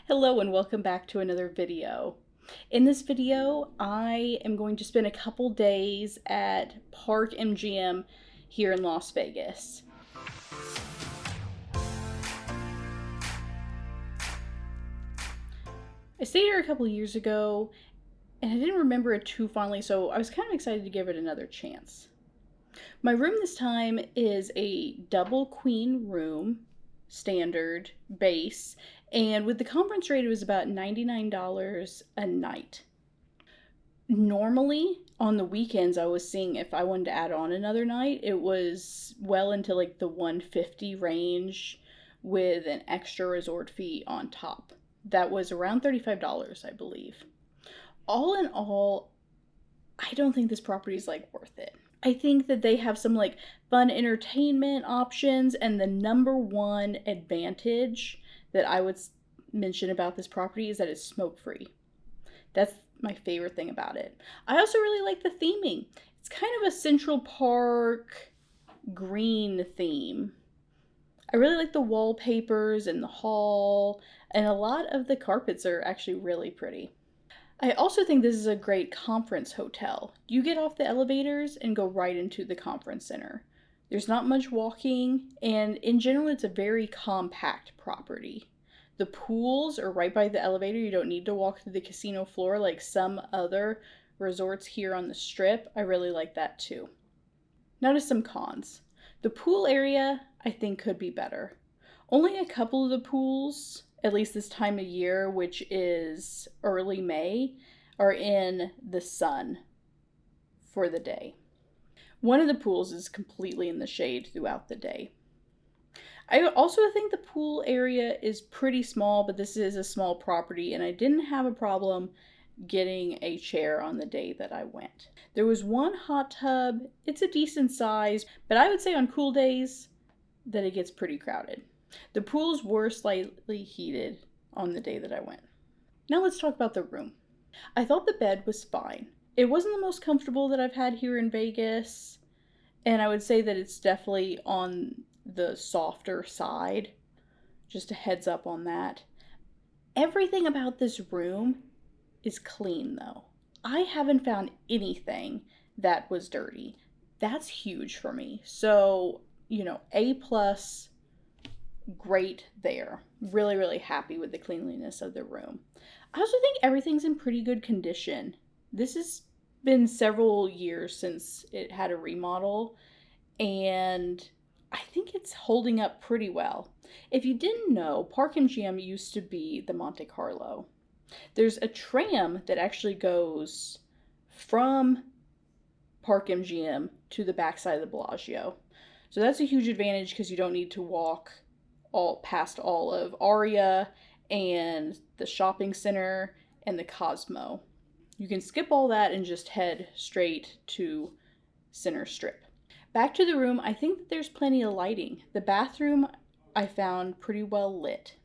Hello and welcome back to another video. In this video, I am going to spend a couple days at Park MGM here in Las Vegas. I stayed here a couple years ago and I didn't remember it too fondly, so I was kind of excited to give it another chance. My room this time is a double queen room, standard, base, and with the conference rate, it was about $99 a night. Normally, on the weekends, I was seeing if I wanted to add on another night, it was well into like the 150 range with an extra resort fee on top. That was around $35, I believe. All in all, I don't think this property is like worth it. I think that they have some like fun entertainment options, and the number one advantage that I would mention about this property is that it's smoke free. That's my favorite thing about it. I also really like the theming. It's kind of a Central Park green theme. I really like the wallpapers in the hall, and a lot of the carpets are actually really pretty. I also think this is a great conference hotel. You get off the elevators and go right into the conference center. There's not much walking, and in general, it's a very compact property. The pools are right by the elevator. You don't need to walk through the casino floor like some other resorts here on the Strip. I really like that too. Now to some cons. The pool area, I think, could be better. Only a couple of the pools, at least this time of year, which is early May, are in the sun for the day. One of the pools is completely in the shade throughout the day. I also think the pool area is pretty small, but this is a small property, and I didn't have a problem getting a chair on the day that I went. There was one hot tub. It's a decent size, but I would say on cool days that it gets pretty crowded. The pools were slightly heated on the day that I went. Now let's talk about the room. I thought the bed was fine. It wasn't the most comfortable that I've had here in Vegas, and I would say that it's definitely on the softer side. Just a heads up on that. Everything about this room is clean though. I haven't found anything that was dirty. That's huge for me. So, A plus, great there. Really, really happy with the cleanliness of the room. I also think everything's in pretty good condition. This has been several years since it had a remodel, and I think it's holding up pretty well. If you didn't know, Park MGM used to be the Monte Carlo. There's a tram that actually goes from Park MGM to the backside of the Bellagio. So that's a huge advantage because you don't need to walk all past all of Aria and the shopping center and the Cosmo. You can skip all that and just head straight to Center Strip. Back to the room, I think that there's plenty of lighting. The bathroom I found pretty well lit.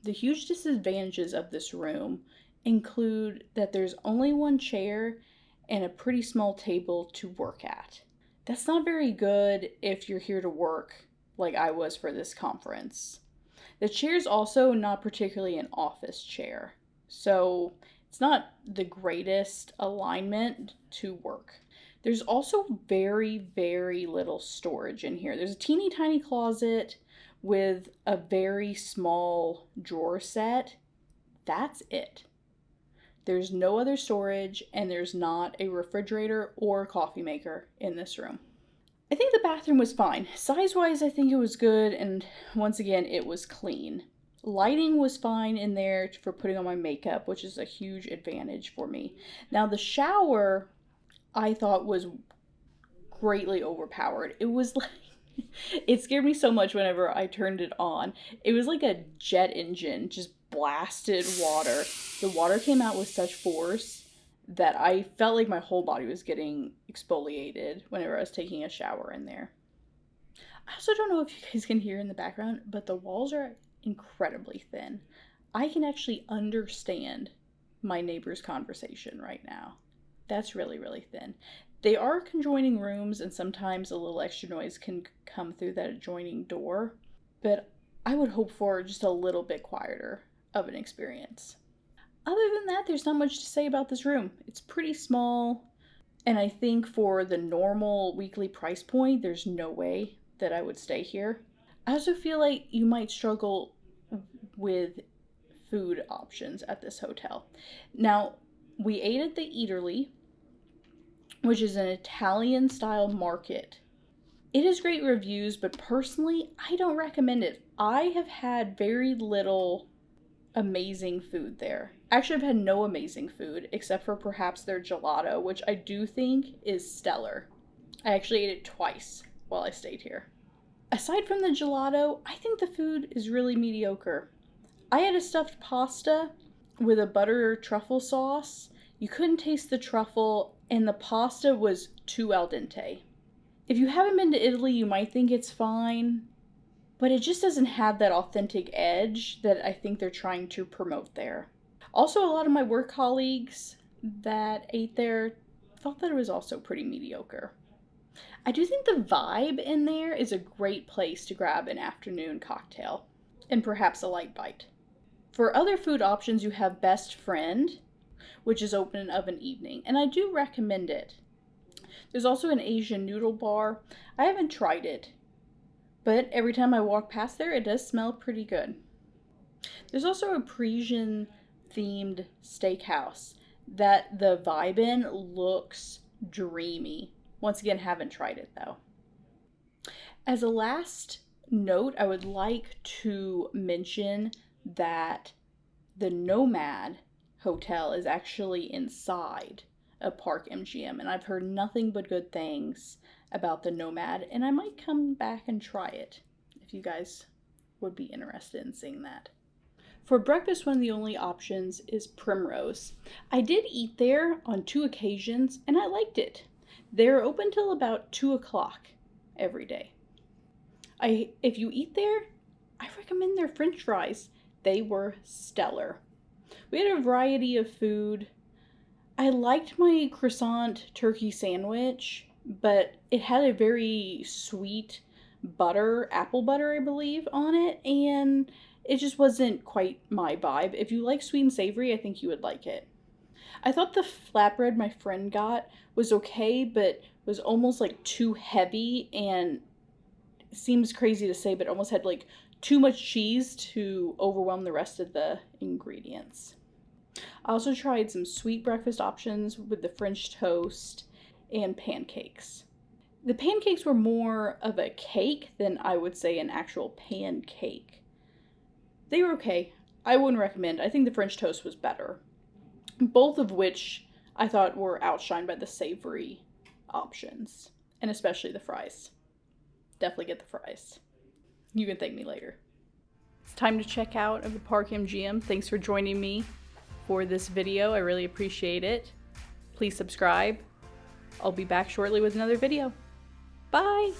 The huge disadvantages of this room include that there's only one chair and a pretty small table to work at. That's not very good if you're here to work like I was for this conference. The chair's also not particularly an office chair, so it's not the greatest alignment to work. There's also very, very little storage in here. There's a teeny tiny closet with a very small drawer set. That's it. There's no other storage, and there's not a refrigerator or coffee maker in this room. I think the bathroom was fine. Size-wise, I think it was good, and once again, it was clean. Lighting was fine in there for putting on my makeup, which is a huge advantage for me. Now, the shower, I thought, was greatly overpowered. It was like, it scared me so much whenever I turned it on. It was like a jet engine, just blasted water. The water came out with such force that I felt like my whole body was getting exfoliated whenever I was taking a shower in there. I also don't know if you guys can hear in the background, but the walls are incredibly thin. I can actually understand my neighbor's conversation right now. That's really, really thin. They are conjoining rooms, and sometimes a little extra noise can come through that adjoining door, but I would hope for just a little bit quieter. of an experience. Other than that, there's not much to say about this room. It's pretty small, and I think for the normal weekly price point, there's no way that I would stay here. I also feel like you might struggle with food options at this hotel. Now, we ate at the Eataly, which is an Italian-style market. It has great reviews, but personally, I don't recommend it. I have had very little amazing food there. Actually, I've had no amazing food, except for perhaps their gelato, which I do think is stellar. I actually ate it twice while I stayed here. Aside from the gelato, I think the food is really mediocre. I had a stuffed pasta with a butter truffle sauce. You couldn't taste the truffle, and the pasta was too al dente. If you haven't been to Italy, you might think it's fine, but it just doesn't have that authentic edge that I think they're trying to promote there. Also, a lot of my work colleagues that ate there thought that it was also pretty mediocre. I do think the vibe in there is a great place to grab an afternoon cocktail and perhaps a light bite. For other food options, you have Best Friend, which is open of an evening, and I do recommend it. There's also an Asian noodle bar. I haven't tried it, but every time I walk past there, it does smell pretty good. There's also a Parisian-themed steakhouse that the vibe in looks dreamy. Once again, haven't tried it though. As a last note, I would like to mention that the Nomad Hotel is actually inside of Park MGM, and I've heard nothing but good things about the Nomad, and I might come back and try it if you guys would be interested in seeing that. For breakfast, one of the only options is Primrose. I did eat there on 2 occasions, and I liked it. They're open till about 2 o'clock every day. If you eat there, I recommend their French fries. They were stellar. We had a variety of food. I liked my croissant turkey sandwich, but it had a very sweet butter, apple butter, I believe, on it, and it just wasn't quite my vibe. If you like sweet and savory, I think you would like it. I thought the flatbread my friend got was okay, but was almost like too heavy, and it seems crazy to say, but almost had like too much cheese to overwhelm the rest of the ingredients. I also tried some sweet breakfast options with the French toast and pancakes. The pancakes were more of a cake than I would say an actual pancake. They were okay. I wouldn't recommend. I think the French toast was better. Both of which I thought were outshined by the savory options, and especially the fries. Definitely get the fries. You can thank me later. It's time to check out of the Park MGM. Thanks for joining me for this video. I really appreciate it. Please subscribe. I'll be back shortly with another video. Bye!